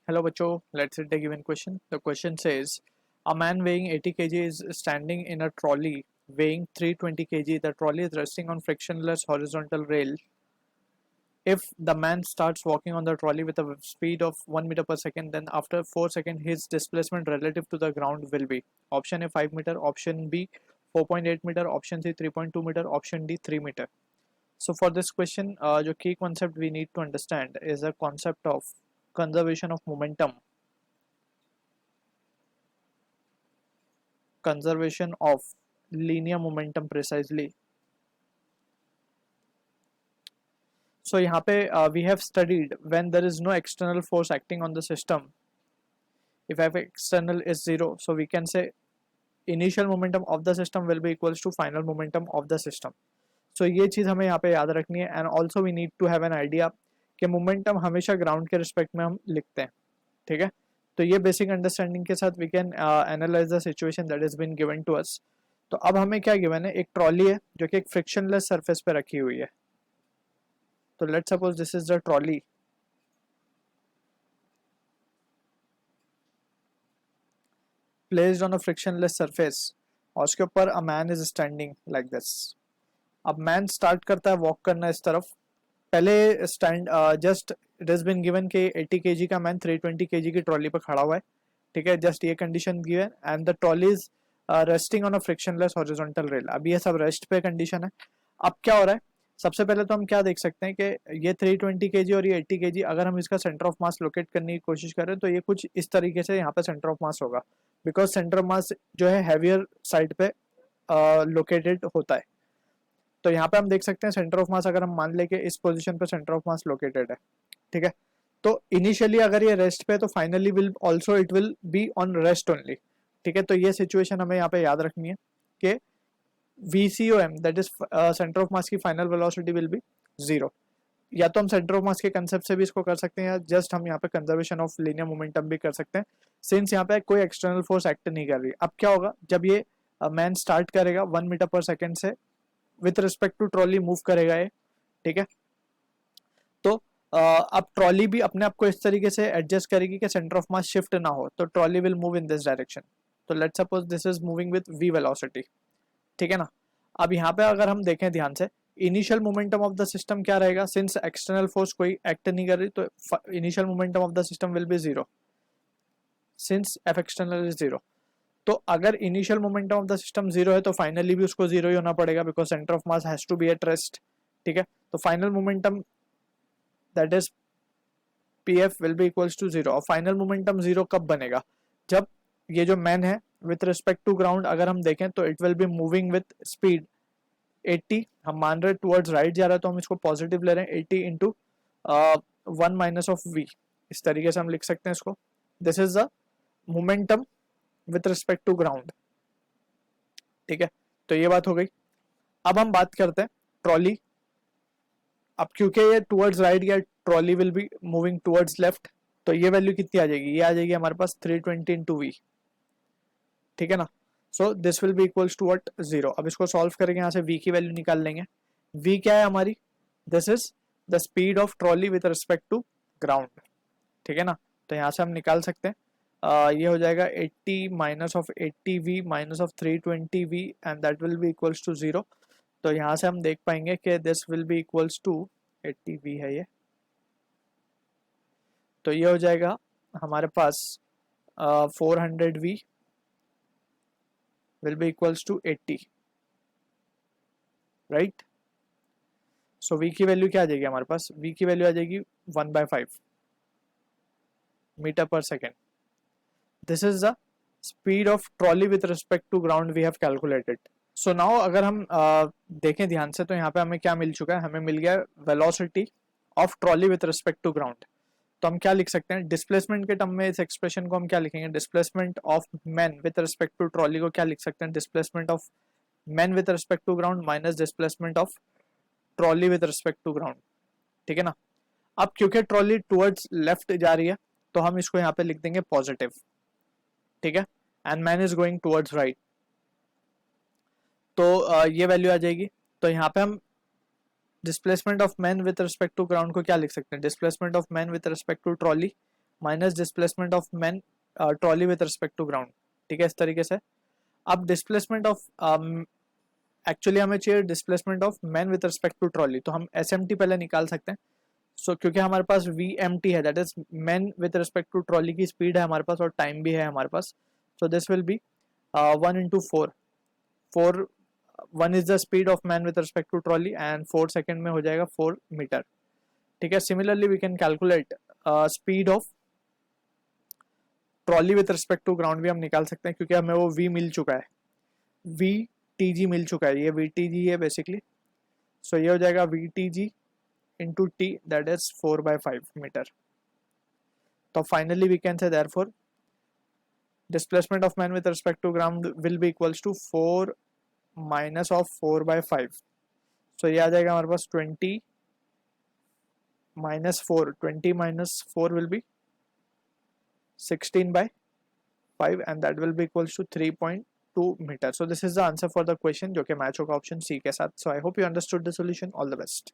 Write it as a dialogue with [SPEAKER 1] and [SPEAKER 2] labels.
[SPEAKER 1] Hello, Bacho. Let's read the given question. The question says, a man weighing 80 kg is standing in a trolley weighing 320 kg. The trolley is resting on frictionless horizontal rail. If the man starts walking on the trolley with a speed of 1 meter per second, then after 4 seconds, his displacement relative to the ground will be option A 5 meter, option B 4.8 meter, option C 3.2 meter, option D 3 meter. So for this question, the key concept we need to understand is the concept of conservation of momentum. Conservation of linear momentum precisely. So यहाँ पे we have studied when there is no external force acting on the system. If f external is 0, so we can say initial momentum of the system will be equals to final momentum of the system. So ये चीज़ हमें यहाँ पे याद रखनी है and also we need to have an idea कि momentum हमेशा ground के respect में हम लिखते हैं, ठीक है. तो ये बेसिक अंडरस्टैंडिंग के साथ we can analyse the situation that is been given to us. तो अब हमें क्या गिवन है, एक ट्रॉली है जो कि एक फ्रिक्शनलेस सरफेस पे रखी हुई है. तो let's suppose this is the trolley. Placed on a frictionless surface और उसके ऊपर a man is standing like this. अब मैन स्टार्ट करता है वॉक करना इस तरफ. पहले stand just it is been given कि 80 kg का मैन 320 kg की ट्रॉली पर खड़ा हुआ है, ठीक है. जस्ट ये condition given and the trolley is resting on a frictionless horizontal rail. अब ये सब रेस्ट पे कंडीशन है. अब क्या हो रहा है, सबसे पहले तो हम क्या देख सकते हैं कि ये 320 kg और ये 80 kg, अगर हम इसका सेंटर ऑफ मास लोकेट करने की कोशिश करें तो ये कुछ इस तरीके से यहाँ पे सेंटर ऑफ मास होगा, बिकॉज सेंटर ऑफ मास जो है हैवियर साइड पे लोकेटेड होता है. तो यहाँ पे हम देख सकते हैं सेंटर ऑफ मास अगर हम मान ले कि इस पोजीशन पे सेंटर ऑफ मास लोकेटेड है, ठीक है. तो इनिशियली अगर ये रेस्ट पे तो finally will also it will be on rest only, ठीक है. तो ये सिचुएशन हमें यहाँ पे याद रखनी है कि VCOM that is centre of मास की फाइनल वेलोसिटी विल बी 0. या तो हम सेंटर ऑफ मास के कंसेप्ट से भी इसको कर सकते हैं या जस्ट हम यहाँ पे कंजर्वेशन ऑफ लीनियर मोमेंटम भी कर सकते हैं, सिंस यहाँ पे कोई एक्सटर्नल फोर्स एक्ट नहीं कर रही. अब क्या होगा, जब ये मैन स्टार्ट करेगा 1 मीटर पर सेकेंड से with respect to trolley move करेगा ये, ठीक है. तो अब ट्रॉली भी अपने आप को इस तरीके से एडजस्ट करेगी कि सेंटर ऑफ मास शिफ्ट ना हो, तो trolley will move in this direction. तो let's suppose this is moving with v velocity, ठीक है ना. अब यहाँ पे अगर हम देखें ध्यान से, initial momentum of the system क्या रहेगा, सिंस एक्सटर्नल फोर्स कोई एक्ट नहीं कर रही तो initial momentum of the system will be 0 since f external is 0. तो अगर initial momentum of the system 0 है तो फाइनली भी उसको 0 ही होना पड़ेगा, because centre of mass has to be at rest, ठीक है. तो final momentum that is pf will be equals to 0. और फाइनल मोमेंटम 0 कब बनेगा, जब ये जो मैन है विथ रिस्पेक्ट टू ग्राउंड अगर हम देखें तो it will be moving with speed 80. हम मान रहे टुवर्ड्स राइट जा रहा है तो हम इसको पॉजिटिव ले रहे हैं, 80 इंटू 1 माइनस ऑफ v. इस तरीके से हम लिख सकते हैं इसको. This is the momentum with respect to ground, ठीक है. तो ये बात हो गई. अब हम बात करते हैं ट्रॉली. अब क्योंकि ये टुवर्ड्स राइट या trolley will be moving towards left, तो ये वैल्यू कितनी आ जाएगी, ये आ जाएगी हमारे पास 320 इंटू वी, ठीक है ना. So this will be equals to what 0. अब इसको सॉल्व करेंगे, यहाँ से v की वैल्यू निकाल लेंगे. v क्या है हमारी, this is the speed of trolley with respect to ground, ठीक है ना. तो यहाँ से हम निकाल सकते हैं, ये हो जाएगा 80 minus of 80v minus of 320v and that will be equals to 0. तो यहाँ से हम देख पाएंगे कि this will be equals to 80v है ये, तो ये हो जाएगा हमारे पास 400v will be equals to 80, right. So v की वैल्यू क्या आ जाएगी हमारे पास, v की वैल्यू आ जाएगी 1/5 मीटर पर second. This is the speed of trolley with respect to ground we have calculated. So now अगर हम देखें ध्यान से तो यहाँ पे हमें क्या मिल चुका है, हमें मिल गया velocity of trolley with respect to ground. तो हम क्या लिख सकते हैं, डिस्प्लेसमेंट के टर्म में इस एक्सप्रेशन को हम क्या लिखेंगे, displacement of man with respect to trolley को क्या लिख सकते हैं, displacement of man with respect to ground minus displacement of trolley with respect to ground, ठीक है ना. अब क्योंकि ट्रॉली टुवर्ड्स लेफ्ट जा रही है तो हम इसको यहाँ पे लिख देंगे पॉजिटिव, ठीक है, and man is going towards right. तो ये वैल्यू आ जाएगी. तो यहाँ पे हम displacement of man with respect to ground को क्या लिख सकते हैं, displacement of man with respect to trolley minus displacement of man trolley with respect to ground. ठीक है, इस तरीके से। अब डिस्प्लेसमेंट ऑफ एक्चुअली हमें चाहिए displacement of man with respect to trolley, तो हम एस एम टी पहले निकाल सकते हैं। सो क्योंकि हमारे पास वी एम टी है, that is man with respect to trolley की स्पीड है हमारे पास और टाइम भी है हमारे पास। So this will be 1 into 4। 1 is the speed of man with respect to trolley and 4 second में हो जाएगा 4 मीटर। ठीक है, similarly we can calculate speed of trolley with respect to ground भी हम निकाल सकते हैं, क्योंकि हमें वो v मिल चुका है, v टी जी मिल चुका है, ये v टी जी है बेसिकली। सो ये हो जाएगा v t g into t, that is 4/5 metre. तो finally we can say therefore displacement of man with respect to ground will be equals to 4 minus of 4/5। so ये आ जाएगा हमारे पास 20 minus 4, 20 minus 4 will be 16/5 and that will be equals to 3.2 meter। so this is the answer for the question जो कि match होगा option C के साथ। so I hope you understood the solution. All the best।